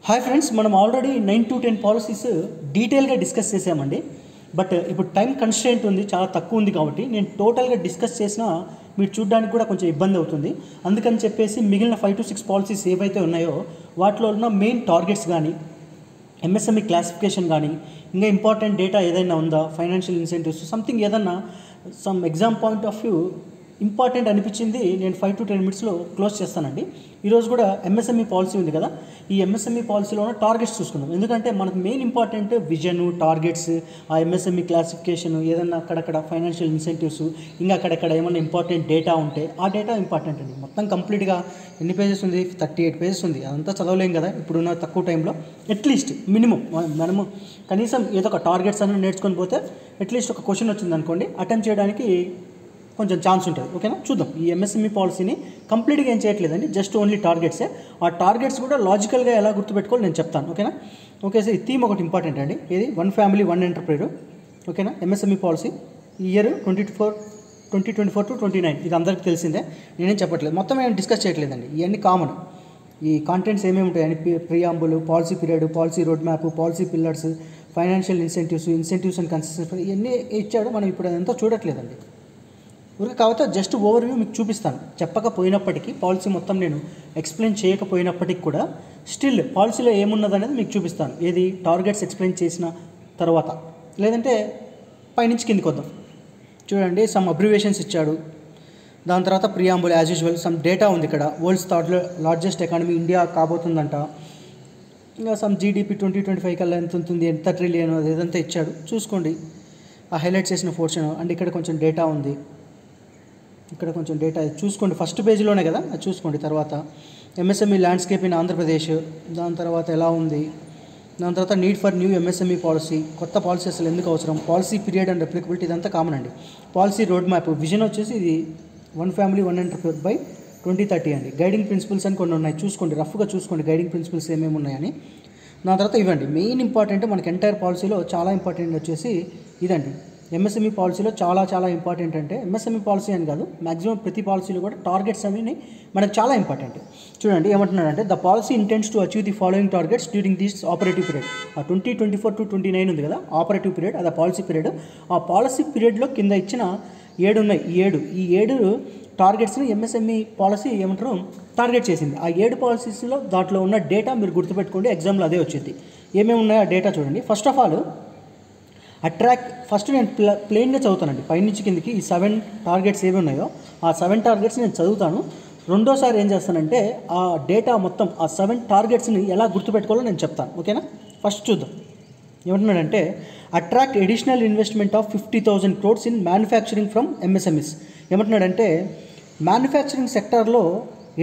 Hi friends, మనం already 9 to 10 policies డీటెయిల్గా discuss చేసామండి. బట్ ఇప్పుడు టైం కన్స్ట్రెయింట్ ఉంది, చాలా తక్కువ ఉంది కాబట్టి నేను టోటల్గా డిస్కస్ చేసినా మీరు చూడడానికి కూడా కొంచెం ఇబ్బంది అవుతుంది. అందుకని చెప్పేసి మిగిలిన 5 to 6 పాలసీస్ ఏవైతే ఉన్నాయో వాటిలో ఉన్న మెయిన్ టార్గెట్స్ కానీ, ఎంఎస్ఎంఈ క్లాసిఫికేషన్ కానీ, ఇంకా ఇంపార్టెంట్ డేటా ఏదైనా ఉందా, ఫైనాన్షియల్ ఇన్సెంటివ్స్ సంథింగ్ ఏదన్నా some exam point of view important అనిపించింది నేను 5 to 10 మినిట్స్లో క్లోజ్ చేస్తానండి. ఈరోజు కూడా ఎంఎస్ఎంఈ పాలసీ ఉంది కదా, ఈ ఎంఎస్ఎంఈ పాలసీలో ఉన్న టార్గెట్స్ చూసుకుందాం. ఎందుకంటే మనకు మెయిన్ ఇంపార్టెంట్ విజన్, టార్గెట్స్, ఆ ఎంఎస్ఎంఈ క్లాసిఫికేషన్, ఏదన్నా అక్కడక్కడ ఫైనాన్షియల్ ఇన్సెంటివ్స్, ఇంకా అక్కడక్కడ ఏమన్నా ఇంపార్టెంట్ డేటా ఉంటే ఆ డేటా ఇంపార్టెంట్ అండి. మొత్తం కంప్లీట్గా ఎన్ని పేజెస్ ఉంది? 38 పేజెస్ ఉంది. అదంతా చదవలేం కదా ఇప్పుడున్న తక్కువ టైంలో. అట్లీస్ట్ మినిమం మనము కనీసం ఏదో ఒక టార్గెట్స్ అన్నీ నేర్చుకొని పోతే అట్లీస్ట్ ఒక క్వశ్చన్ వచ్చింది అనుకోండి, అటెంప్ట్ చేయడానికి కొంచెం ఛాన్స్ ఉంటుంది. ఓకేనా, చూద్దాం. ఈ ఎంఎస్ఎంఈ పాలసీని కంప్లీట్గా ఏం చేయట్లేదండి, జస్ట్ ఓన్లీ టార్గెట్సే. ఆ టార్గెట్స్ కూడా లాజికల్గా ఎలా గుర్తుపెట్టుకోవాలి నేను చెప్తాను. ఓకేనా, ఓకే సార్. ఈ థీమ్ ఒకటి ఇంపార్టెంట్ అండి. ఇది 1 ఫ్యామిలీ 1 ఎంటర్ప్రైజర్. ఓకేనా, ఎంఎస్ఎంఈ పాలసీ ఇయర్ 2024 to 29. ఇది అందరికీ తెలిసిందే, నేనేం చెప్పట్లేదు, మొత్తం ఏం డిస్కస్ చేయట్లేదండి. ఇవన్నీ కామన్. ఈ కాంటెంట్స్ ఏమేమి ఉంటాయని preamble, policy period, policy road map, policy pillars, financial incentives and consistency ఇవన్నీ ఇచ్చాడు. మనం ఇప్పుడు అదంతా చూడట్లేదండి. ఊరికి కాకపోతే జస్ట్ ఓవర్వ్యూ మీకు చూపిస్తాను. చెప్పకపోయినప్పటికీ, పాలసీ మొత్తం నేను ఎక్స్ప్లెయిన్ చేయకపోయినప్పటికీ కూడా స్టిల్ పాలసీలో ఏమున్నదనేది మీకు చూపిస్తాను. ఏది టార్గెట్స్ ఎక్స్ప్లెయిన్ చేసిన తర్వాత, లేదంటే పైనుంచి కిందికి వద్దాం. చూడండి, సమ్ అబ్రివేషన్స్ ఇచ్చాడు. దాని తర్వాత preamble as usual, some data ఉంది ఇక్కడ. వరల్డ్స్ లార్జెస్ట్ ఎకానమీ ఇండియా కాబోతుందంట. ఇంకా సమ్ జీడిపి 2025 కల్లా ఎంత ఉంటుంది, ఎంత ట్రిలియన్, అది ఇదంతా ఇచ్చాడు. చూసుకోండి ఆ హైలైట్ చేసిన పోర్షన్. అండ్ ఇక్కడ కొంచెం డేటా ఉంది, ఇక్కడ కొంచెం డేటా చూసుకోండి. ఫస్ట్ పేజీలోనే కదా, అది చూసుకోండి. తర్వాత ఎంఎస్ఎంఈ ల్యాండ్స్కేప్ ఇన్ ఆంధ్రప్రదేశ్, దాని తర్వాత ఎలా ఉంది, దాని తర్వాత need for new MSME policy, కొత్త పాలసీ అసలు ఎందుకు అవసరం, పాలసీ పీరియడ్ అండ్ అప్లికబిలిటీ, ఇదంతా కామన్ అండి. పాలసీ రోడ్ మ్యాప్, విజన్ వచ్చేసి ఇది 1 ఫ్యామిలీ 1 ఎంటర్ప్రైజర్ బై 2030 అండి. గైడింగ్ ప్రిన్సిపల్స్ అని కొన్ని ఉన్నాయి, చూసుకోండి, రఫ్గా చూసుకోండి గైడింగ్ ప్రిన్సిపల్స్ ఏమేమి ఉన్నాయని. దాని తర్వాత ఇవ్వండి మెయిన్ ఇంపార్టెంట్ మనకి ఎంటైర్ పాలసీలో చాలా ఇంపార్టెంట్ వచ్చేసి ఇదండి. ఎంఎస్ఎంఈ పాలసీలో చాలా ఇంపార్టెంట్ అంటే ఎంఎస్ఎంఈ పాలసీ అని కాదు, మ్యాక్సిమం ప్రతి పాలసీలో కూడా టార్గెట్స్ అనేవి మనకు చాలా ఇంపార్టెంట్. చూడండి ఏమంటున్నాడంటే, the policy ఇంటెండ్స్ to achieve the following targets during this operative period. ఆ 2024 to 29 ఉంది కదా ఆపరేటివ్ పీరియడ్, అది పాలసీ పీరియడ్. ఆ పాలసీ పీరియడ్లో కింద ఇచ్చిన 7 ఉన్నాయి. ఈ 7 టార్గెట్స్ని ఎంఎస్ఎంఈ పాలసీ ఏమంటారు టార్గెట్ చేసింది. ఆ 7 పాలసీస్లో దాంట్లో ఉన్న డేటా మీరు గుర్తుపెట్టుకోండి, ఎగ్జామ్లో అదే వచ్చింది. ఏమేమి ఉన్నాయో ఆ డేటా చూడండి. ఫస్ట్ ఆఫ్ ఆల్ ఫస్ట్ నేను ప్లెయిన్గా చదువుతానండి, పైనుంచి కిందికి. ఈ 7 టార్గెట్స్ ఏవి ఉన్నాయో ఆ 7 టార్గెట్స్ నేను చదువుతాను. రెండోసారి ఏం చేస్తానంటే ఆ డేటా మొత్తం ఆ 7 టార్గెట్స్ని ఎలా గుర్తుపెట్టుకోవాలో నేను చెప్తాను. ఓకేనా, ఫస్ట్ చూద్దాం. ఏమంటున్నాడంటే, attract additional investment of 50,000 crores in manufacturing from MSMEs. ఏమంటున్నాడంటే, మ్యానుఫ్యాక్చరింగ్ సెక్టార్లో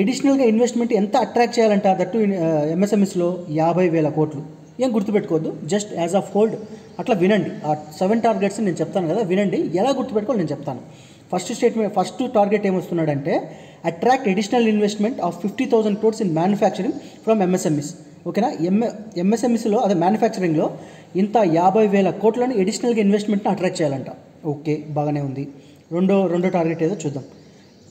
ఎడిషనల్గా ఇన్వెస్ట్మెంట్ ఎంత అట్రాక్ట్ చేయాలంట, దట్టు ఎంఎస్ఎంఈస్లో 50,000 కోట్లు. ఏం గుర్తుపెట్టుకోవద్దు, జస్ట్ యాజ్ ఆఫ్ హోల్డ్ అట్లా వినండి. ఆ 7 టార్గెట్స్ నేను చెప్తాను కదా, వినండి, ఎలా గుర్తుపెట్టుకోవాలి నేను చెప్తాను. ఫస్ట్ టార్గెట్ ఏమొస్తున్నాడంటే, attract additional investment of 50,000 crores in manufacturing from MSMEs. ఓకేనా, ఎంఎస్ఎంఈస్లో అదే మ్యానుఫ్యాక్చరింగ్లో ఇంత 50,000 కోట్లను ఎడిషనల్గా ఇన్వెస్ట్మెంట్ని అట్రాక్ట్ చేయాలంట. ఓకే, బాగానే ఉంది. రెండో టార్గెట్ ఏదో చూద్దాం.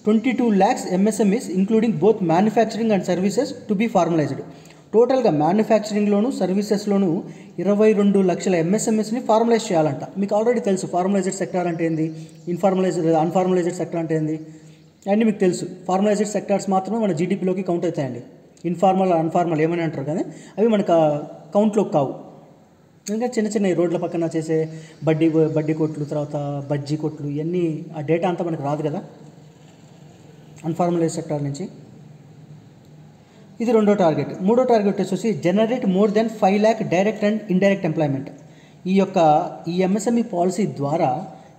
22 lakhs MSMEs including both manufacturing and services to be formalised. టోటల్గా మ్యానుఫ్యాక్చరింగ్లోను సర్వీసెస్లోను 22 లక్షల ఎంఎస్ఎంఎస్ని ఫార్మలైజ్ చేయాలంట. మీకు ఆల్రెడీ తెలుసు ఫార్మలైజ్డ్ సెక్టార్ అంటే ఏంది, అన్ఫార్మలైజ్డ్ సెక్టార్ అంటే ఏంది అన్నీ మీకు తెలుసు. ఫార్మలైజ్డ్ సెక్టార్స్ మాత్రమే మన జీడిపిలోకి కౌంట్ అవుతాయండి. ఇన్ఫార్మల్, అన్ఫార్మల్ ఏమని అంటారు కానీ అవి మనకు కౌంట్లోకి కావు. ఇంకా చిన్న రోడ్ల పక్కన చేసే బడ్డీ కొట్లు, తర్వాత బజ్జీ కొట్లు, ఇవన్నీ ఆ డేటా అంతా మనకు రాదు కదా అన్ఫార్మలైజ్డ్ సెక్టార్ నుంచి. ఇది రెండో టార్గెట్. మూడో టార్గెట్ వచ్చేసి generate more than 5 lakh direct and indirect employment. ఈ ఎంఎస్ఎంఈ పాలసీ ద్వారా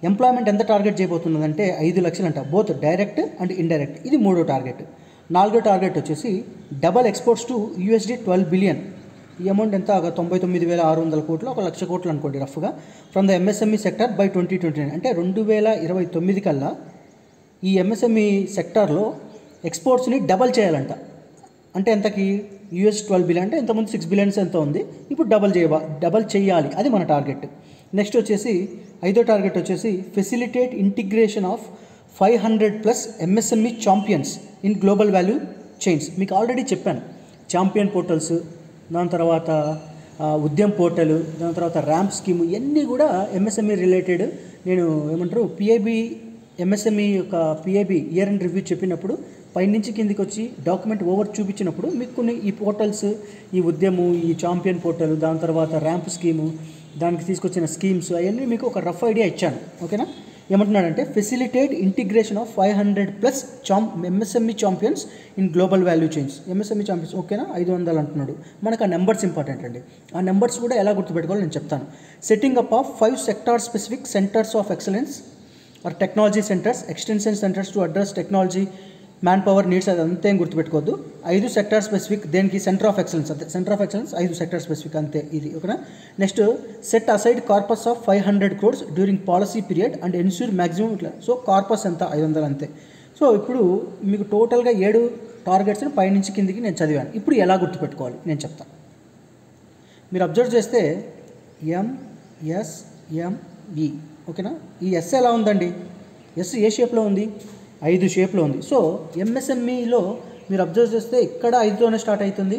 ఎంప్లాయ్మెంట్ ఎంత టార్గెట్ చేయబోతున్నదంటే 5 లక్షలు అంట, బోత్ డైరెక్ట్ అండ్ ఇండైరెక్ట్. ఇది మూడో టార్గెట్. నాలుగో టార్గెట్ వచ్చేసి డబల్ ఎక్స్పోర్ట్స్ టు $12 billion. ఈ అమౌంట్ ఎంత, 99,600 కోట్లు, 1 లక్ష కోట్లు అనుకోండి రఫ్గా, from the MSME sector by 2029. అంటే 2029 కల్లా ఈ ఎంఎస్ఎంఈ సెక్టార్లో ఎక్స్పోర్ట్స్ని డబల్ చేయాలంట. అంటే ఎంతకి, $12 billion అంటే ఇంతకుముందు 6 billion ఎంత ఉంది, ఇప్పుడు డబల్ చేయాలి, అది మన టార్గెట్. నెక్స్ట్ వచ్చేసి ఐదో టార్గెట్ వచ్చేసి facilitate integration of 500+ MSME champions in global value chains. మీకు ఆల్రెడీ చెప్పాను, ఛాంపియన్ పోర్టల్స్, దాని తర్వాత ఉద్యమ్ పోర్టల్, దాని తర్వాత ర్యాంప్ స్కీము, ఇవన్నీ కూడా ఎంఎస్ఎంఈ రిలేటెడ్. నేను ఏమంటారు పిఐబి ఎంఎస్ఎంఈ యొక్క పిఐబి ఇయర్ అండ్ రివ్యూ చెప్పినప్పుడు పైనుంచి కిందికి వచ్చి డాక్యుమెంట్ ఓవర్ చూపించినప్పుడు మీకు కొన్ని ఈ పోర్టల్స్, ఈ ఉద్యము, ఈ ఛాంపియన్ పోర్టల్, దాని తర్వాత ర్యాంప్ స్కీము, దానికి తీసుకొచ్చిన స్కీమ్స్ అవన్నీ మీకు ఒక రఫ్ ఐడియా ఇచ్చాను. ఓకేనా? ఏమంటున్నాడంటే facilitate integration of 500+ MSME champions in global value chains. MSME champions ఓకేనా, 500 అంటున్నాడు. మనకు ఆ నెంబర్స్ ఇంపార్టెంట్ అండి. ఆ నెంబర్స్ కూడా ఎలా గుర్తుపెట్టుకోవాలో నేను చెప్తాను. Setting up of 5 sector specific centres of excellence or technology centres, extension centres to address technology man power needs. అది అంతే గుర్తుపెట్టుకోవద్దు. 5 సెక్టార్ స్పెసిఫిక్, దేనికి సెంటర్ ఆఫ్ ఎక్సలెన్స్, అంతే centre of excellence 5 sector specific అంతే ఇది. ఓకేనా? Next set aside corpus of 500 crores during policy period and ensure maximum ఇట్లా. So corpus ఎంత 500 అంతే. సో ఇప్పుడు మీకు టోటల్గా 7 టార్గెట్స్ని పైనుంచి కిందికి నేను చదివాను. ఇప్పుడు ఎలా గుర్తుపెట్టుకోవాలి నేను చెప్తాను. మీరు అబ్జర్వ్ చేస్తే ఎంఎస్ఎంఈ ఓకేనా. ఈ ఎస్ ఎలా ఉందండి? ఎస్ ఏ షేప్లో ఉంది? 5 షేప్లో ఉంది. సో ఎంఎస్ఎంఈలో మీరు అబ్జర్వ్ చేస్తే ఇక్కడ 5తోనే స్టార్ట్ అవుతుంది,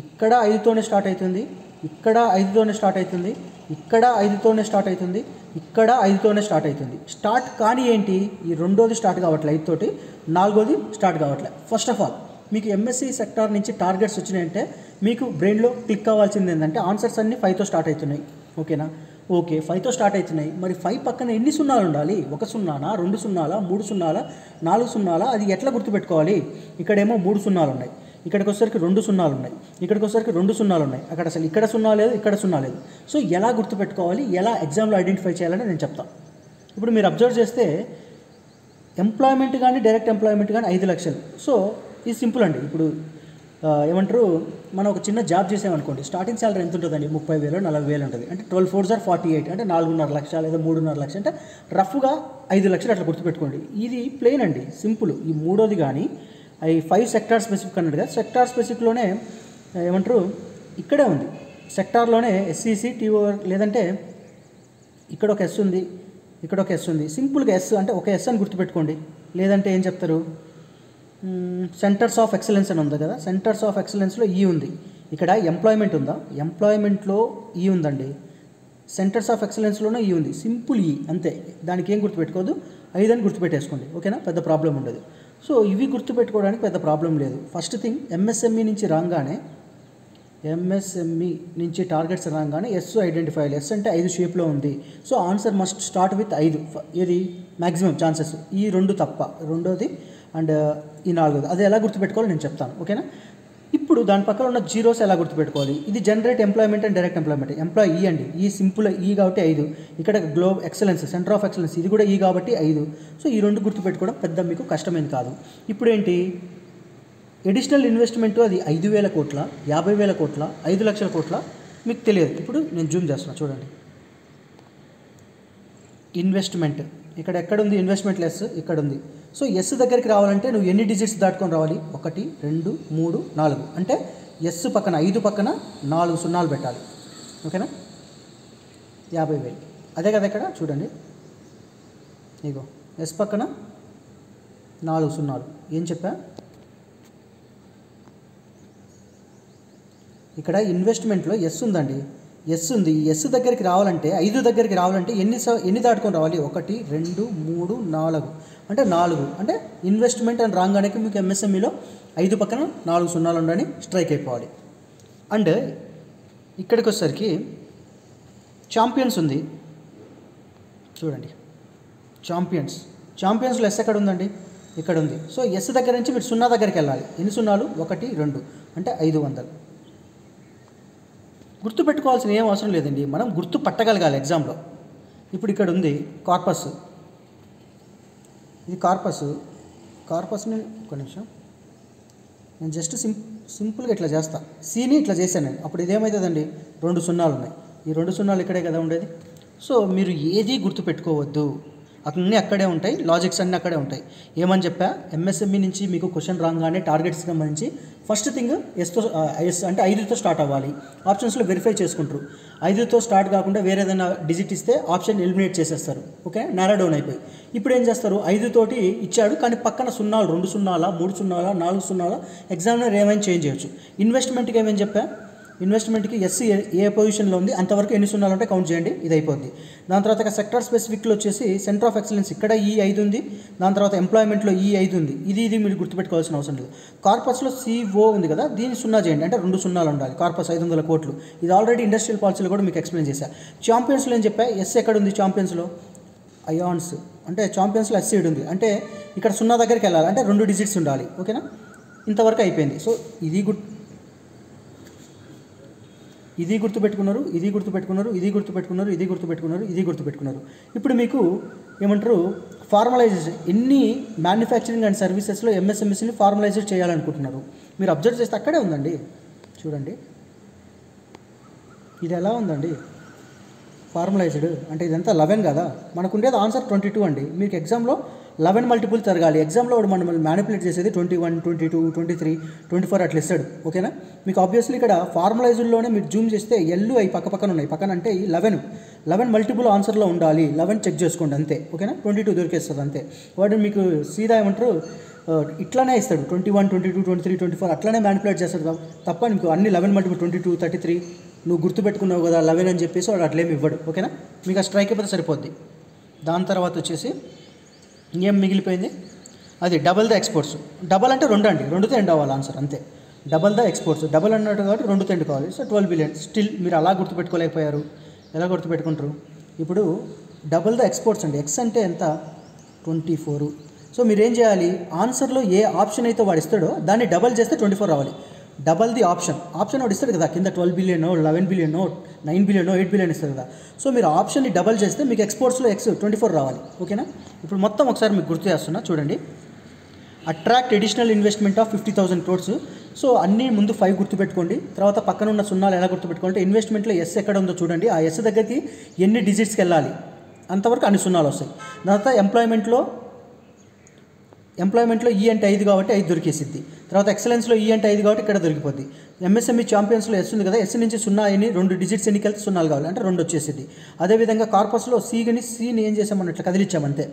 ఇక్కడ 5తోనే స్టార్ట్ అవుతుంది, ఇక్కడ 5తోనే స్టార్ట్ అవుతుంది, ఇక్కడ 5తోనే స్టార్ట్ అవుతుంది, ఇక్కడ 5తోనే స్టార్ట్ అవుతుంది. స్టార్ట్ కానీ ఏంటి? ఈ రెండోది స్టార్ట్ కావట్లే 5 తోటి, 4వది స్టార్ట్ కావట్లే. ఫస్ట్ ఆఫ్ ఆల్ మీకు ఎంఎస్సి సెక్టార్ నుంచి టార్గెట్స్ వచ్చినాయంటే మీకు బ్రెయిన్లో క్లిక్ అవ్వాల్సింది ఏంటంటే ఆన్సర్స్ అన్నీ 5తో స్టార్ట్ అవుతున్నాయి. ఓకేనా? ఓకే 5తో స్టార్ట్ అవుతున్నాయి. మరి 5 పక్కన ఎన్ని సున్నాలు ఉండాలి? 1 సున్నానా, 2 సున్నాలా, 3 సున్నాలా, 4 సున్నాలా? అది ఎట్లా గుర్తుపెట్టుకోవాలి? ఇక్కడేమో 3 సున్నాలు ఉన్నాయి, ఇక్కడికి వచ్చేసరికి 2 సున్నాలు ఉన్నాయి, ఇక్కడికి వచ్చేసరికి 2 సున్నాలు ఉన్నాయి, అక్కడ అసలు ఇక్కడ సున్నా లేదు, ఇక్కడ సున్నా లేదు. సో ఎలా గుర్తుపెట్టుకోవాలి, ఎలా ఎగ్జామ్లో ఐడెంటిఫై చేయాలని నేను చెప్తాను. ఇప్పుడు మీరు అబ్జర్వ్ చేస్తే ఎంప్లాయ్మెంట్ కానీ డైరెక్ట్ ఎంప్లాయ్మెంట్ కానీ 5 లక్షలు. సో ఇది సింపుల్ అండి. ఇప్పుడు ఏమంటారు, మనం ఒక చిన్న జాబ్ చేసామనుకోండి, స్టార్టింగ్ శాలరీ ఎంత ఉంటుందండి? 30,000 40,000 ఉంటుంది. అంటే 12 4s are 48, అంటే 4.5 లక్షలు లేదా 3.5 లక్షలు, అంటే రఫ్గా 5 లక్షలు అట్లా గుర్తుపెట్టుకోండి. ఇది ప్లెయిన్ అండి, సింపుల్. ఈ మూడోది కానీ అవి 5 సెక్టార్ స్పెసిఫిక్ అన్నాడు కదా, సెక్టార్ స్పెసిఫిక్లోనే ఏమంటారు ఇక్కడే ఉంది, సెక్టార్లోనే ఎస్సీసీ టీఓ, లేదంటే ఇక్కడ ఒక ఎస్ ఉంది, ఇక్కడ ఒక ఎస్ ఉంది. సింపుల్గా ఎస్ అంటే ఒక ఎస్ అని గుర్తుపెట్టుకోండి. లేదంటే ఏం చెప్తారు, సెంటర్స్ ఆఫ్ ఎక్సలెన్స్ అని ఉంది కదా, సెంటర్స్ ఆఫ్ ఎక్సలెన్స్లో ఈ ఉంది. ఇక్కడ ఎంప్లాయ్మెంట్ ఉందా? ఎంప్లాయ్మెంట్లో ఈ ఉందండి. సెంటర్స్ ఆఫ్ ఎక్సలెన్స్లోనే ఈ ఉంది. సింపుల్ ఈ అంతే, దానికి ఏం గుర్తుపెట్టుకోదు, 5 అని గుర్తుపెట్టేసుకోండి. ఓకేనా? పెద్ద ప్రాబ్లం ఉండదు. సో ఇవి గుర్తుపెట్టుకోవడానికి పెద్ద ప్రాబ్లం లేదు. ఫస్ట్ థింగ్ ఎంఎస్ఎంఈ నుంచి రాగానే, ఎంఎస్ఎంఈ నుంచి టార్గెట్స్ రాగానే ఎస్ ఐడెంటిఫై. ఎస్ అంటే 5 షేప్లో ఉంది. So answer must start with 5. ఏది మ్యాక్సిమం ఛాన్సెస్? ఈ 2 తప్ప, రెండోది అండ్ ఈ 4ది. అది ఎలా గుర్తుపెట్టుకోవాలో నేను చెప్తాను. ఓకేనా? ఇప్పుడు దాని పక్కన ఉన్న జీరోస్ ఎలా గుర్తుపెట్టుకోవాలి? ఇది generate employment and direct employment. Employ ఈ అండి, ఈ సింపుల్ ఈ కాబట్టి 5. ఇక్కడ globe excellence centre of excellence, ఇది కూడా ఈ కాబట్టి 5. సో ఈ 2 గుర్తుపెట్టుకోవడం పెద్ద మీకు కష్టమేం కాదు. ఇప్పుడు ఏంటి ఎడిషనల్ ఇన్వెస్ట్మెంట్? అది 5,000 కోట్ల, 50,000 కోట్ల, 5 లక్షల కోట్ల మీకు తెలియదు. ఇప్పుడు నేను జూమ్ చేస్తున్నా చూడండి. ఇన్వెస్ట్మెంట్ ఇక్కడ ఎక్కడుంది? ఇన్వెస్ట్మెంట్ లెస్ ఇక్కడ ఉంది. సో ఎస్ దగ్గరికి రావాలంటే నువ్వు ఎన్ని డిజిట్స్ దాటుకొని రావాలి? 1 2 3 4. అంటే ఎస్ పక్కన 5 పక్కన 4 సున్నాలు పెట్టాలి. ఓకేనా? 50,000 అదే కదా ఇక్కడ చూడండి, ఇగో ఎస్ పక్కన 4 సున్నాలు. ఏం చెప్పా? ఇక్కడ ఇన్వెస్ట్మెంట్లో ఎస్ ఉందండి, ఎస్ ఉంది. ఎస్ దగ్గరికి రావాలంటే 5 దగ్గరికి రావాలంటే ఎన్ని దాటుకొని రావాలి? 1 2 3 4. అంటే 4. అంటే ఇన్వెస్ట్మెంట్ అని రాగానే మీకు ఎంఎస్ఎంఈలో 5 పక్కన 4 సున్నాలు ఉండని స్ట్రైక్ అయిపోవాలి. అండ్ ఇక్కడికి వచ్చేసరికి ఛాంపియన్స్ ఉంది చూడండి. ఛాంపియన్స్లో ఎస్ ఎక్కడ ఉందండి? ఇక్కడ ఉంది. సో ఎస్ దగ్గర నుంచి మీరు 0 దగ్గరికి వెళ్ళాలి. ఎన్ని సున్నాలు? 1 2 అంటే 500. గుర్తు పెట్టుకోవాల్సిన ఏం అవసరం లేదండి, మనం గుర్తు పట్టగలగాలి ఎగ్జామ్లో. ఇప్పుడు ఇక్కడ ఉంది కార్పస్, ఇది కార్పస్ని ఒక నిమిషం నేను జస్ట్ సింపుల్గా ఇట్లా చేస్తా. సీని ఇట్లా చేశాను నేను. అప్పుడు ఇదేమవుతుందండి? 2 సున్నాలు ఉన్నాయి. ఈ 2 సున్నాలు ఇక్కడే కదా ఉండేది. సో మీరు ఏది గుర్తుపెట్టుకోవద్దు, అన్నీ అక్కడే ఉంటాయి, లాజిక్స్ అన్నీ అక్కడే ఉంటాయి. ఏమని చెప్పా? ఎంఎస్ఎంఈ నుంచి మీకు క్వశ్చన్ రాగానే టార్గెట్స్కి సంబంధించి ఫస్ట్ థింగ్ ఎస్ అంటే 5తో స్టార్ట్ అవ్వాలి. ఆప్షన్స్లో వెరిఫై చేసుకుంటారు. 5తో స్టార్ట్ కాకుండా వేరే ఏదైనా డిజిట్ ఇస్తే ఆప్షన్ ఎలిమినేట్ చేసేస్తారు. ఓకే, నారో డౌన్ అయిపోయి. ఇప్పుడు ఏం చేస్తారు? 5 తోటి ఇచ్చాడు కానీ పక్కన సున్నాలు 2 సున్నాల 3 సున్నాల 4 సున్నాల ఎగ్జామినర్ ఏమైనా చేంజ్ చేయొచ్చు. ఇన్వెస్ట్మెంట్కి ఏమని చెప్పా? ఇన్వెస్ట్మెంట్కి ఎస్సీ ఏ పొజిషన్లో ఉంది అంతవరకు ఎన్ని సున్నాలు ఉంటే కౌంట్ చేయండి, ఇది అయిపోద్ది. దాని తర్వాత సెక్టర్ స్పెసిఫిక్లో వచ్చేసి సెంటర్ ఆఫ్ ఎక్సలెన్స్ ఇక్కడ ఈ5 ఉంది, దాని తర్వాత ఎంప్లాయ్మెంట్లో ఈ5 ఉంది. ఇది మీరు గుర్తుపెట్టుకోవాల్సిన అవసరం లేదు. కార్పస్లో సిఓ ఉంది కదా, దీన్ని 0 చేయండి, అంటే 2 సున్నాలు ఉండాలి. కార్పస్ 500 కోట్లు, ఇది ఆల్రెడీ ఇండస్ట్రియల్ పాలసీలో కూడా మీకు ఎక్స్ప్లెయిన్ చేశా. ఛాంపియన్స్లో ఏం చెప్పా, ఎస్ ఎక్కడ ఉంది ఛాంపియన్స్లో, అయాన్స్ అంటే ఛాంపియన్స్లో ఎస్సీడ్ ఉంది, అంటే ఇక్కడ 0 దగ్గరికి వెళ్ళాలి, అంటే 2 డిజిట్స్ ఉండాలి. ఓకేనా, ఇంతవరకు అయిపోయింది. సో ఇది గుర్తుపెట్టుకున్నారు, ఇది గుర్తుపెట్టుకున్నారు, ఇది గుర్తుపెట్టుకున్నారు, ఇది గుర్తుపెట్టుకున్నారు, ఇది గుర్తుపెట్టుకున్నారు. ఇప్పుడు మీకు ఏమంటారు, ఫార్మలైజేషన్ ఎన్ని మ్యానుఫ్యాక్చరింగ్ అండ్ సర్వీసెస్లో ఎంఎస్ఎంఈస్ని ఫార్మలైజ్ చేయాలనుకుంటున్నారు. మీరు అబ్జర్వ్ చేస్తే అక్కడే ఉందండి, చూడండి ఇది ఎలా ఉందండి, ఫార్మలైజ్డ్ అంటే ఇదంతా 11 కదా, మనకు ఉండేది ఆన్సర్ 22 అండి. మీకు ఎగ్జామ్లో 11 మల్టిపుల్ తిరగాలి. ఎగ్జామ్లో మనం మ్యానిపులేట్ చేసేది 21, 22, 23, 24 అట్లా ఇస్తాడు. ఓకేనా, మీకు ఆబ్వియస్లీ ఇక్కడ ఫార్మలైజ్డ్లోనే మీరు జూమ్ చేస్తే ఎల్లు అవి పక్కన ఉన్నాయి, పక్కన అంటే 11 మల్టిపుల్ ఆన్సర్లో ఉండాలి. 11 చెక్ చేసుకోండి అంతే. ఓకేనా, 22 దొరికేస్తుంది అంతే. వాడు మీకు సీదా ఏమంటారు ఇట్లానే ఇస్తాడు, 21, 22, 23, 24 అట్లానే మ్యానిపులేట్ చేస్తాడు తప్ప మీకు అన్ని 11 మల్టిపుల్ 22, 33 నువ్వు గుర్తుపెట్టుకున్నావు కదా 11 అని చెప్పేసి వాడు అట్లేమి ఇవ్వడు. ఓకేనా, మీకు ఆ స్ట్రైక్ అయిపోతే సరిపోద్ది. దాని తర్వాత వచ్చేసి ఏం మిగిలిపోయింది, అది డబల్ ద ఎక్స్పోర్ట్స్. డబల్ అంటే 2 అండి, 2తో ఎండ్ అవ్వాలి ఆన్సర్ అంతే. డబల్ ద ఎక్స్పోర్ట్స్, డబల్ అన్నట్టు కాబట్టి 2తో ఎండ్ కావాలి. So 12 billion. స్టిల్ మీరు అలా గుర్తుపెట్టుకోలేకపోయారు, ఎలా గుర్తుపెట్టుకుంటారు. ఇప్పుడు డబల్ ద ఎక్స్పోర్ట్స్ అండి, ఎక్స్ అంటే ఎంత 24. సో మీరు ఏం చేయాలి, ఆన్సర్లో ఏ ఆప్షన్ అయితే వాడు ఇస్తాడో దాన్ని డబల్ చేస్తే 24 రావాలి. డబల్ ది ఆప్షన్ వాడు ఇస్తాడు కదా, కింద 12 బిలియన్, 11 బిలియన్, 9 బిలియన్, 8 బిలియన్ ఇస్తారు కదా. సో మీరు ఆప్షన్ని డబల్ చేస్తే మీకు ఎక్స్పోర్ట్స్లో ఎక్స్ 24 రావాలి. ఓకేనా, ఇప్పుడు మొత్తం ఒకసారి మీకు గుర్తు చేస్తున్నా చూడండి. Attract additional investment of 50,000 crores. So అన్నీ ముందు 5 గుర్తుపెట్టుకోండి, తర్వాత పక్కన ఉన్న సున్నాలు ఎలా గుర్తుపెట్టుకోవాలంటే ఇన్వెస్ట్మెంట్లో ఎస్ ఎక్కడ ఉందో చూడండి, ఆ ఎస్ దగ్గరికి ఎన్ని డిజిట్స్కి వెళ్ళాలి అంతవరకు అన్ని సున్నాలు వస్తాయి. దాని తర్వాత ఎంప్లాయ్మెంట్లో ఈ అంటే 5 కాబట్టి 5 దొరికేసిద్ది. తర్వాత ఎక్సలెన్స్లో ఈ అంటే 5 కాబట్టి ఇక్కడ దొరికిపోద్ది. ఎంఎస్ఎంఈ ఛాంపియన్స్లో ఎస్ ఉంది కదా, ఎస్ నుంచి 0 అని 2 డిజిట్స్ ఎన్నికి వెళ్తే 0 కావాలి, అంటే 2 వచ్చేసిద్ది. అదేవిధంగా కార్పస్లో సీని ఏం చేసామని ఇట్లా కదిలిచ్చామంతే,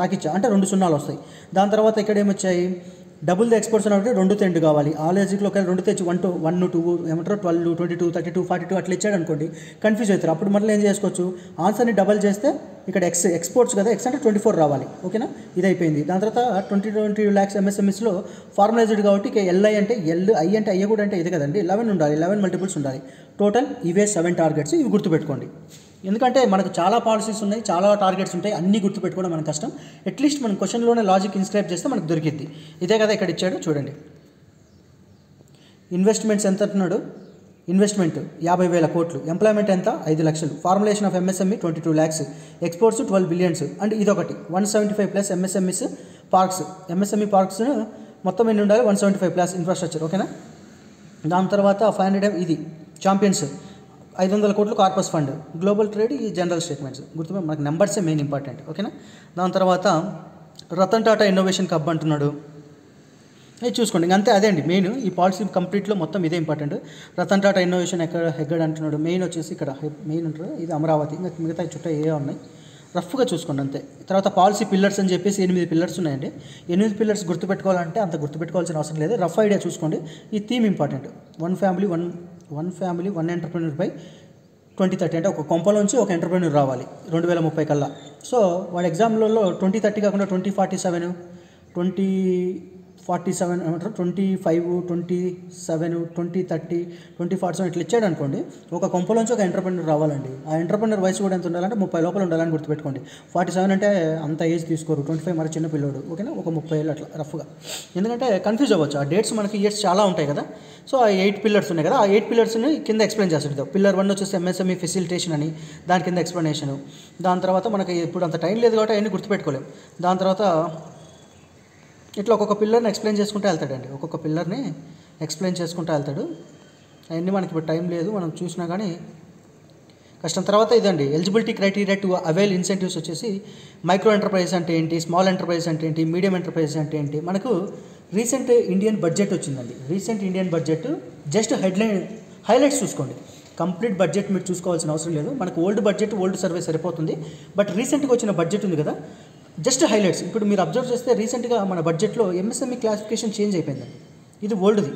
తాకిచ్చాం అంటే 2 సున్నాలు వస్తాయి. దాని తర్వాత ఇక్కడ ఏమొచ్చాయి, డబుల్ ద ఎక్స్పోర్ట్స్ అంటే 2తో ఎండ్ కావాలి. ఆ లాజిక్లో ఒక 2 తెచ్చి 1 2 ఏమంటారు 12, 22, 32, 42 అట్లా ఇచ్చాడు అనుకోండి, కన్ఫ్యూజ్ అవుతారు. అప్పుడు మళ్ళీ ఏం చేసుకోవచ్చు, ఆన్సర్ని డబల్ చేస్తే ఇక్కడ ఎక్స్పోర్ట్స్ కదా, ఎక్స్ అంటే 24 రావాలి. ఓకేనా, ఇది అయిపోయింది. దాని తర్వాత 20 lakhs ఎంఎస్ఎంఈస్లో ఫార్మలైజ్డ్ కాబట్టి ఇక ఎల్ఐ అంటే ఐ అంటే ఐ కూడా అంటే ఇది కదండి, 11 ఉండాలి, 11 మల్టిపుల్స్ ఉండాలి. టోటల్ ఇవే 7 టార్గెట్స్, ఇవి గుర్తుపెట్టుకోండి. ఎందుకంటే మనకు చాలా పాలసీస్ ఉన్నాయి, చాలా టార్గెట్స్ ఉంటాయి, అన్నీ గుర్తుపెట్టుకోవడం మనకు కష్టం. అట్లీస్ట్ మనం క్వశ్చన్లోనే లాజిక్ ఇన్స్క్రైబ్ చేస్తే మనకు దొరికిద్ది. ఇదే కదా ఇక్కడ ఇచ్చాడు చూడండి. ఇన్వెస్ట్మెంట్స్ ఎంత అంటున్నాడు, ఇన్వెస్ట్మెంట్ 50,000 కోట్లు, ఎంప్లాయ్మెంట్ ఎంత 5 లక్షలు, formulation of MSME 22 lakhs, exports 12 billions, and ఇదొకటి 175 plus MSMEs parks. MSME parks మొత్తం ఎన్ని ఉండాలి, 175 ప్లస్ ఇన్ఫ్రాస్ట్రక్చర్. ఓకేనా, దాని తర్వాత 500 ఇది ఛాంపియన్స్, 500 కోట్లు కార్పస్ ఫండ్, గ్లోబల్ ట్రేడ్, ఈ జనరల్ స్టేట్మెంట్స్ గుర్తుపెట్టుకో, మనకు నెంబర్సే మెయిన్ ఇంపార్టెంట్. ఓకేనా, దాని తర్వాత రతన్ టాటా ఇన్నోవేషన్ కబ్ అంటున్నాడు, ఇది చూసుకోండి. ఇంకంతే, అదే అండి మెయిన్ ఈ పాలసీ కంప్లీట్లో మొత్తం ఇదే ఇంపార్టెంట్. రతన్ టాటా ఇన్నోవేషన్ ఎక్కడ అంటున్నాడు, మెయిన్ వచ్చేసి ఇక్కడ మెయిన్ ఉంటారు, ఇది అమరావతి, ఇంకా మిగతా చుట్టూ ఏ ఉన్నాయి రఫ్గా చూసుకోండి అంతే. తర్వాత పాలసీ పిల్లర్స్ అని చెప్పేసి 8 పిల్లర్స్ ఉన్నాయండి. 8 పిల్లర్స్ గుర్తుపెట్టుకోవాలంటే అంత గుర్తుపెట్టుకోవాల్సిన అవసరం లేదు, రఫ్ ఐడియా చూసుకోండి. ఈ theme important, one family one entrepreneur by 2030, అంటే ఒక కొంపలోంచి ఒక ఎంటర్ప్రెన్యూర్ రావాలి 2030 కల్లా. సో వాడి ఎగ్జామ్లలో 2030 కాకుండా 2047 ఏమంటారు 25, 27, 2030, 2047 ఇట్లా ఇచ్చాడు అనుకోండి, ఒక కొంపలోంచి ఒక ఎంటర్ప్రెన్యూర్ రావాలండి. ఆ ఎంటర్ప్రెన్యూర్ వయసు కూడా ఎంత ఉండాలంటే 30 లోపల ఉండాలని గుర్తుపెట్టుకోండి. 47 అంటే అంత ఏజ్ తీసుకోరు, 25 మరి చిన్న పిల్లోడు. ఓకేనా, ఒక 30 ఏళ్ళు అట్లా రఫ్గా, ఎందుకంటే కన్ఫ్యూజ్ అవ్వచ్చు. ఆ డేట్స్ మనకి ఇయర్స్ చాలా ఉంటాయి కదా. సో ఆ 8 పిల్లర్స్ ఉన్నాయి కదా, ఆ 8 పిల్లర్స్ని కింద ఎక్స్ప్లెయిన్ చేస్తాడు. పిల్లర్ 1 వచ్చేసి ఎంఎస్ఎంఈ ఫెసిలిటేషన్ అని, దాని కింద ఎక్స్ప్లెనేషను. దాని తర్వాత మనకి ఇప్పుడు అంత టైం లేదు కాబట్టి అవన్నీ గుర్తుపెట్టుకోలేము. దాని తర్వాత ఇట్లా ఒక్కొక్క పిల్లర్ని ఎక్స్ప్లెయిన్ చేసుకుంటూ వెళ్తాడండి, ఒక్కొక్క పిల్లర్ని ఎక్స్ప్లెయిన్ చేసుకుంటూ వెళ్తాడు. అవన్నీ మనకి ఇప్పుడు టైం లేదు, మనం చూసినా కానీ కష్టం. తర్వాత ఇదండి eligibility criteria to avail incentives వచ్చేసి మైక్రో ఎంటర్ప్రైజ్ అంటే ఏంటి, స్మాల్ ఎంటర్ప్రైజ్ అంటే ఏంటి, మీడియం ఎంటర్ప్రైజ్ అంటే ఏంటి. మనకు రీసెంట్ ఇండియన్ బడ్జెట్ వచ్చిందండి. Recent Indian budget just highlights చూసుకోండి, కంప్లీట్ బడ్జెట్ మీరు చూసుకోవాల్సిన అవసరం లేదు. మనకు ఓల్డ్ బడ్జెట్ ఓల్డ్ సర్వే సరిపోతుంది. బట్ రీసెంట్గా వచ్చిన బడ్జెట్ ఉంది కదా, జస్ట్ హైలైట్స్. ఇప్పుడు మీరు అబ్జర్వ్ చేస్తే రీసెంట్గా మన బడ్జెట్లో ఎంఎస్ఎంఈ క్లాసిఫికేషన్ చేంజ్ అయిపోయిందండి. ఇది ఓల్డ్ది.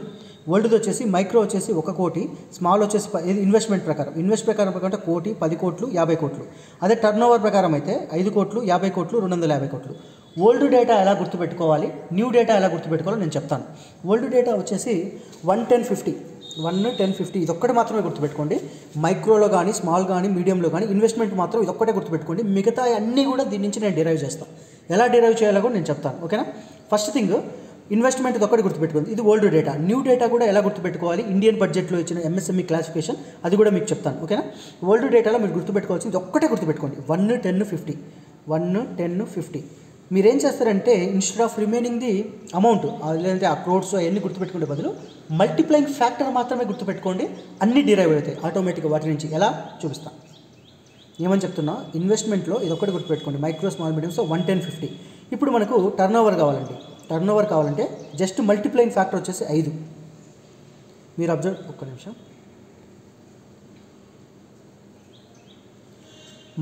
వరల్డ్ది వచ్చేసి మైక్రో వచ్చేసి 1 కోటి, స్మాల్ వచ్చేసి ఇన్వెస్ట్మెంట్ ప్రకారం అంటే 1 కోటి, 10 కోట్లు, 50 కోట్లు. అదే టర్న్ ఓవర్ ప్రకారం అయితే 5 కోట్లు, 50 కోట్లు, 250 కోట్లు. ఓల్డ్ డేటా ఎలా గుర్తుపెట్టుకోవాలి, న్యూ డేటా ఎలా గుర్తుపెట్టుకోవాలో నేను చెప్తాను. ఓల్డ్ డేటా వచ్చేసి 1-10-50 ఇదొక్కటి మాత్రమే గుర్తుపెట్టుకోండి. మైక్రోలో కానీ, స్మాల్ కానీ, మీడియంలో కానీ ఇన్వెస్ట్మెంట్ మాత్రం ఇదొక్కటే గుర్తుపెట్టుకోండి. మిగతా అన్నీ కూడా దీని నుంచి నేను డిరైవ్ చేస్తాను. ఎలా డిరైవ్ చేయాలో కూడా నేను చెప్తాను. ఓకేనా? ఫస్ట్ థింగ్ ఇన్వెస్ట్మెంట్ ఇదొక్కటి గుర్తుపెట్టుకోండి. ఇది ఓల్డ్ డేటా. న్యూ డేటా కూడా ఎలా గుర్తుపెట్టుకోవాలి, ఇండియన్ బడ్జెట్లో ఇచ్చిన ఎంఎస్ఎంఈ క్లాసిఫికేషన్ అది కూడా మీకు చెప్తాను. ఓకేనా? ఓల్డ్ డేటాలో మీరు గుర్తుపెట్టుకోవాల్సింది ఇదొక్కటే గుర్తుపెట్టుకోండి. 1-10-50 1-10-50 మీరేం చేస్తారంటే instead of remaining the amount లేదంటే ఆ క్రోడ్స్ అవన్నీ గుర్తుపెట్టుకునే బదులు మల్టిప్లైయింగ్ ఫ్యాక్టర్ మాత్రమే గుర్తుపెట్టుకోండి. అన్నీ డిరైవ్ అవుతాయి ఆటోమేటిక్గా వాటి నుంచి. ఎలా చూపిస్తాను. ఏమని చెప్తున్నా, ఇన్వెస్ట్మెంట్లో ఇదొక్కటి గుర్తుపెట్టుకోండి. Micro, small, medium. సో 1-10-50. ఇప్పుడు మనకు టర్న్ ఓవర్ కావాలండి. టర్న్ ఓవర్ కావాలంటే జస్ట్ మల్టిప్లైయింగ్ ఫ్యాక్టర్ వచ్చేసి 5. మీరు అబ్జర్వ్, ఒక్క నిమిషం.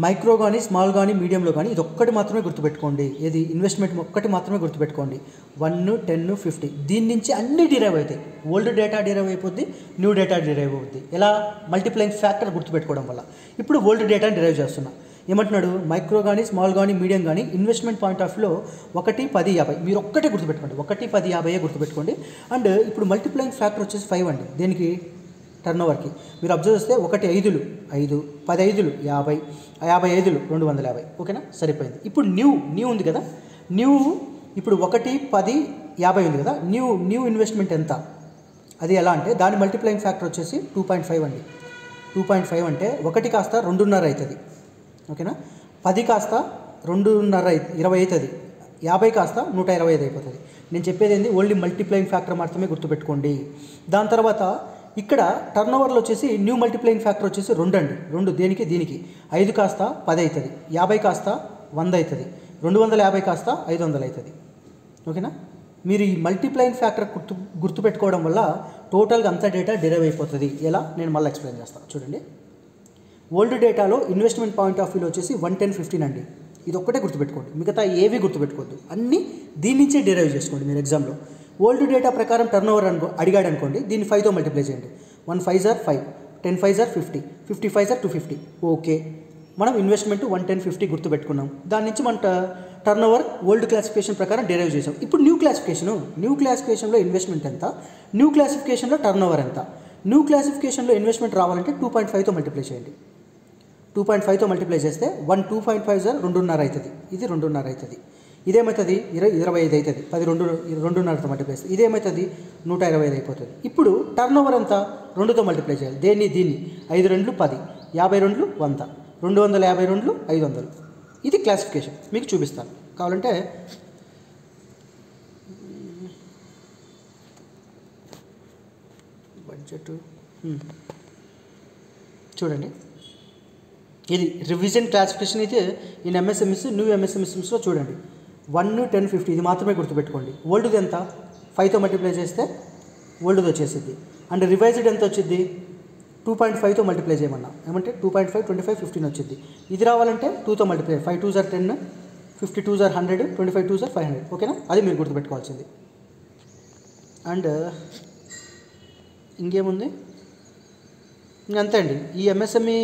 మైక్రో కానీ, స్మాల్ కానీ, మీడియంలో కానీ ఇదొక్కటి మాత్రమే గుర్తుపెట్టుకోండి. ఏది ఇన్వెస్ట్మెంట్ ఒక్కటి మాత్రమే గుర్తుపెట్టుకోండి. 1-10-50 దీని నుంచి అన్నీ డిరైవ్ అవుతాయి. ఓల్డ్ డేటా డిరైవ్ అయిపోద్ది, న్యూ డేటా డిరైవ్ అవుద్ది. ఎలా? మల్టిప్లైయింగ్ ఫ్యాక్టర్ గుర్తుపెట్టుకోవడం వల్ల. ఇప్పుడు ఓల్డ్ డేటాని డిరైవ్ చేస్తున్నా. ఏమంటున్నాడు, మైక్రో కానీ, స్మాల్ కానీ, మీడియం కానీ ఇన్వెస్ట్మెంట్ పాయింట్ ఆఫ్ వ్యూలో 1-10-50 మీరు ఒక్కటే గుర్తుపెట్టుకోండి. 1-10-50 గుర్తుపెట్టుకోండి. అండ్ ఇప్పుడు మల్టిప్లైయింగ్ ఫ్యాక్టర్ వచ్చేసి 5 అండి. దేనికి? టర్న్ ఓవర్కి. మీరు అబ్జర్వ్ చేస్తే 1 5 5, 10 5 50, 50 5 250. ఓకేనా? సరిపోయింది. ఇప్పుడు న్యూ ఉంది కదా, న్యూ ఇప్పుడు 1-10-50 ఉంది కదా, న్యూ ఇన్వెస్ట్మెంట్ ఎంత? అది ఎలా అంటే దాని మల్టిప్లైయింగ్ ఫ్యాక్టర్ వచ్చేసి 2.5 అండి. 2.5 అంటే 1 కాస్త 2.5 అవుతుంది. ఓకేనా? 10 కాస్త 2.5 20 అవుతుంది. 50 కాస్త 125 అయిపోతుంది. నేను చెప్పేది ఏంది, ఓన్లీ మల్టిప్లైయింగ్ ఫ్యాక్టర్ మాత్రమే గుర్తుపెట్టుకోండి. దాని తర్వాత ఇక్కడ టర్న్ ఓవర్లో వచ్చేసి న్యూ మల్టిప్లైయింగ్ ఫ్యాక్టర్ వచ్చేసి 2 అండి. 2 దేనికి? దీనికి. 5 కాస్త 10 అవుతుంది, 50 కాస్త 100 అవుతుంది, 250 కాస్త 500 అవుతుంది. ఓకేనా? మీరు ఈ మల్టిప్లైయింగ్ ఫ్యాక్టర్ గుర్తుపెట్టుకోవడం వల్ల టోటల్గా అంత డేటా డిరైవ్ అయిపోతుంది. ఎలా? నేను మళ్ళీ ఎక్స్ప్లెయిన్ చేస్తాను. చూడండి, ఓల్డ్ డేటాలో ఇన్వెస్ట్మెంట్ పాయింట్ ఆఫ్ వ్యూలో వచ్చేసి 1-10-15 అండి. ఇది ఒక్కటే గుర్తుపెట్టుకోండి, మిగతా ఏవి గుర్తుపెట్టుకోవద్దు. అన్నీ దీని నుంచే డిరైవ్ చేసుకోండి మీరు ఎగ్జామ్లో. ఓల్డ్ డేటా ప్రకారం టర్న్ ఓవర్ అడిగాడు అనుకోండి, దీన్ని 5తో మల్టిప్లై చేయండి. 1 5 are 5, 10 5 are 50, 50 5 are 250. ఓకే, మనం ఇన్వెస్ట్మెంట్ 1-10-50 గుర్తుపెట్టుకున్నాం. దాని నుంచి మన టర్న్ ఓవర్ ఓల్డ్ క్లాసిఫికేషన్ ప్రకారం డిరైవ్ చేసాం. ఇప్పుడు న్యూ క్లాసిఫికేషన్లో ఇన్వెస్ట్మెంట్ ఎంత, న్యూ క్లాసిఫికేషన్లో టర్న్ ఓవర్ ఎంత. న్యూ క్లాసిఫికేషన్లో ఇన్వెస్ట్మెంట్ రావాలంటే 2.5తో మల్టిప్లై చేయండి. 2.5తో మల్టిప్లై చేస్తే 1 2.5 are 2.5 అవుతుంది. ఇది 2.5 అవుతుంది. ఇదేమవుతుంది? 25 అవుతుంది. 10 2.5తో మల్టిప్లై చేస్తే ఇదేమవుతుంది? 125 అయిపోతుంది. ఇప్పుడు టర్న్ ఓవర్ ఎంత? 2తో మల్టిప్లై చేయాలి. దీన్ని 5 2 10, 50 2 100, 250 500. ఇది క్లాసిఫికేషన్ మీకు చూపిస్తాను కావాలంటే. బడ్జెట్ చూడండి, ఇది రివిజన్ క్లాసిఫికేషన్ అయితే ఇన్ ఎంఎస్ఎంఈస్, న్యూ ఎంఎస్ఎంఈస్లో చూడండి 1-10-50 ఇది మాత్రమే గుర్తుపెట్టుకోండి. ఓల్డ్ది ఎంత? 5తో మల్టిప్లై చేస్తే ఓల్డ్ది వచ్చేసింది. అండ్ రివైజ్డ్ ఎంత వచ్చింది? 2.5తో మల్టిప్లై చేయమన్నా. ఏమంటే 2.5 25 15 వచ్చింది. ఇది రావాలంటే 2తో multiply, 5 2s are 10, 50 2s are 100, 25 2s are 500. ఓకేనా? అది మీరు గుర్తుపెట్టుకోవాల్సింది. అండ్ ఇంకేముంది? ఇంకంతే అండి. ఈ ఎంఎస్ఎంఈ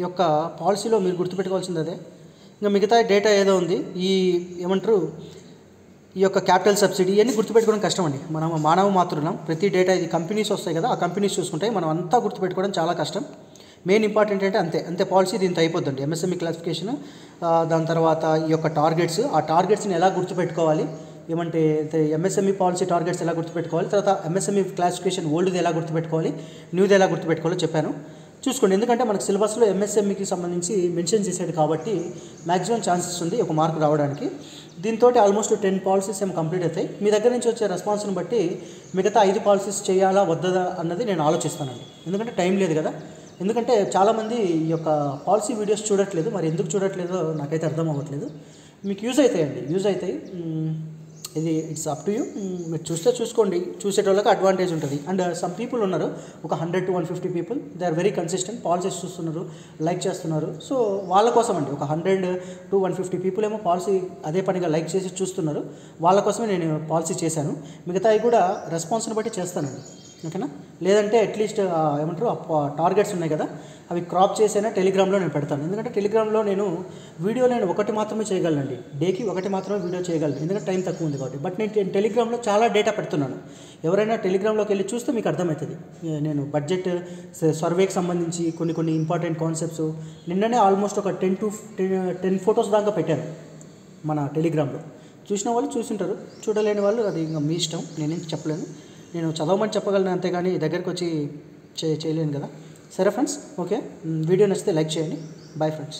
యొక్క పాలసీలో మీరు గుర్తుపెట్టుకోవాల్సింది అదే. ఇంకా మిగతా డేటా ఏదో ఉంది, ఈ ఏమంటారు, ఈ యొక్క క్యాపిటల్ సబ్సిడీ ఇవన్నీ గుర్తుపెట్టుకోవడం కష్టం అండి. మనం మానవ మాతృలం, ప్రతి డేటా ఇది కంపెనీస్ వస్తాయి కదా, ఆ కంపెనీస్ చూసుకుంటాయి. మనం అంతా గుర్తుపెట్టుకోవడం చాలా కష్టం. మెయిన్ ఇంపార్టెంట్ అంటే అంతే పాలసీ దీంతో అయిపోద్దండి. ఎంఎస్ఎంఈ క్లాసిఫికేషన్, దాని తర్వాత ఈ యొక్క టార్గెట్స్, ఆ టార్గెట్స్ని ఎలా గుర్తుపెట్టుకోవాలి, ఏమంటే ఎంఎస్ఎంఈ పాలసీ టార్గెట్స్ ఎలా గుర్తుపెట్టుకోవాలి, తర్వాత ఎంఎస్ఎంఈ క్లాసిఫికేషన్ ఓల్డ్ది ఎలా గుర్తుపెట్టుకోవాలి, న్యూది ఎలా గుర్తుపెట్టుకోవాలో చెప్పాను. చూసుకోండి, ఎందుకంటే మనకు సిలబస్లో ఎంఎస్ఎంఈకి సంబంధించి మెన్షన్ చేసేది కాబట్టి మ్యాక్సిమం ఛాన్సెస్ ఉంది ఒక మార్క్ రావడానికి. దీంతో ఆల్మోస్ట్ 10 పాలసీస్ ఏమో కంప్లీట్ అవుతాయి. మీ దగ్గర నుంచి వచ్చే రెస్పాన్స్ని బట్టి మిగతా 5 పాలసీస్ చేయాలా వద్దా అన్నది నేను ఆలోచిస్తానండి. ఎందుకంటే టైం లేదు కదా. ఎందుకంటే చాలామంది ఈ యొక్క పాలసీ వీడియోస్ చూడట్లేదు, మరి ఎందుకు చూడట్లేదో నాకైతే అర్థం అవ్వట్లేదు. మీకు యూజ్ అవుతాయి. ఇది ఇట్స్ అప్ టు యూ. మీరు చూసుకోండి, చూసేటోళ్ళకి అడ్వాంటేజ్ ఉంటుంది. అండ్ సమ్ పీపుల్ ఉన్నారు, ఒక 100 to 150 people, they are very consistent, policies చూస్తున్నారు, లైక్ చేస్తున్నారు. సో వాళ్ళ కోసం అండి, ఒక 100 to 150 పీపుల్ ఏమో పాలసీ అదే పనిగా లైక్ చేసి చూస్తున్నారు. వాళ్ళ కోసమే నేను పాలసీ చేశాను. మిగతావి కూడా రెస్పాన్స్ని బట్టి చేస్తానండి. ఓకేనా. లేదంటే అట్లీస్ట్ ఏమంటారు టార్గెట్స్ ఉన్నాయి కదా, అవి క్రాప్ చేసైనా టెలిగ్రామ్లో నేను పెడతాను. ఎందుకంటే టెలిగ్రామ్లో నేను ఒకటి మాత్రమే చేయగలనండి, డేకి ఒకటి మాత్రమే వీడియో చేయగలను, ఎందుకంటే టైం తక్కువ ఉంది కాబట్టి. బట్ నేను టెలిగ్రామ్లో చాలా డేటా పెడుతున్నాను. ఎవరైనా టెలిగ్రామ్లోకి వెళ్ళి చూస్తే మీకు అర్థమవుతుంది. నేను బడ్జెట్ సర్వేకి సంబంధించి కొన్ని ఇంపార్టెంట్ కాన్సెప్ట్స్ నిన్ననే ఆల్మోస్ట్ ఒక 10 ఫొటోస్ దాకా పెట్టాను మన టెలిగ్రామ్లో. చూసిన వాళ్ళు చూసింటారు, చూడలేని వాళ్ళు అది ఇంకా మీ ఇష్టం, నేనేం చెప్పలేను. నేను చదవమని చెప్పగలను అంతేగాని దగ్గరికి వచ్చి చేయలేను కదా. సరే ఫ్రెండ్స్, ఓకే, వీడియో నచ్చితే లైక్ చేయండి. Bye friends.